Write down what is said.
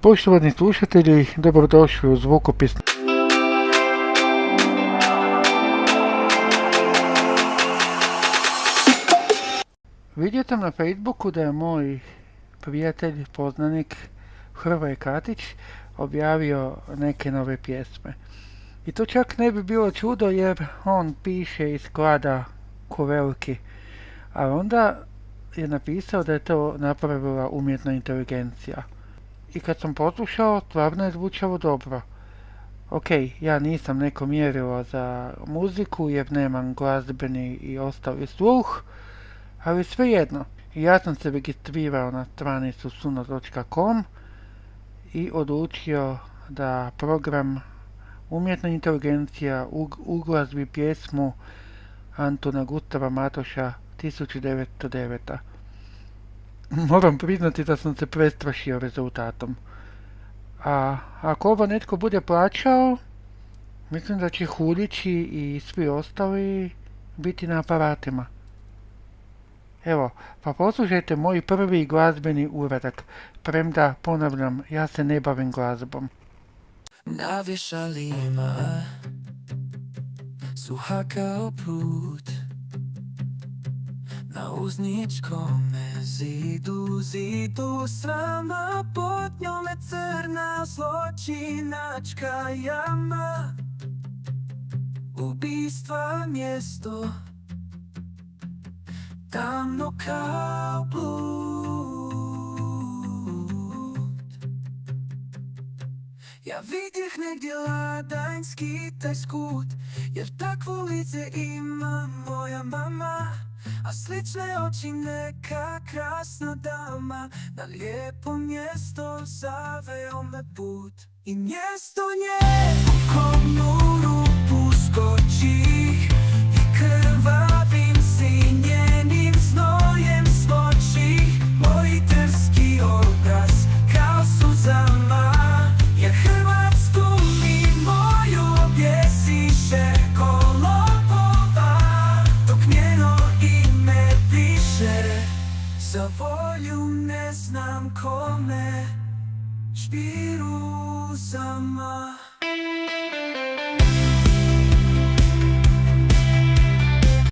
Poštovani slušatelji, dobrodošli u zvukopis. Vidio sam na Facebooku da je moj prijatelj, poznanik Hrvoje Katić objavio neke nove pjesme. I to čak ne bi bilo čudo jer on piše i sklada ko veliki. A onda je napisao da je to napravila umjetna inteligencija. I kad sam poslušao, stvarno je zvučalo dobro. Ok, ja nisam neko mjerilo za muziku jer nemam glazbeni i ostali sluh, ali svejedno. Ja sam se registrirao na stranicu suno.com i odlučio da program umjetna inteligencija uglazbi pjesmu Antuna Gustava Matoša 1909. Moram priznati da sam se prestrašio rezultatom. A ako ovo netko bude plaćao, mislim da će Hulići i svi ostali biti na aparatima. Evo, pa poslušajte moj prvi glazbeni uradak, premda, ponavljam, ja se ne bavim glazbom. Na vješalima suha kao prut, na uzničkome zidu srama, pod njome crna zločinačka jama, ubistva mjesto, tamno kao blud. Ja vidjeh negdje ladanjski taj skut, jer takvo lice ima moja mama, a slične oči neka krasna dama. Na lijepo mjesto zaveo me put i mjesto nje u komnu rupu skočih i krvavim si njenim znojem svočih. Moj drski obraz kao suzama, jer Hrvatsku mi moju objesiše ko lopova, dok njeno ime piše za volju ne znam kome, špiru sama.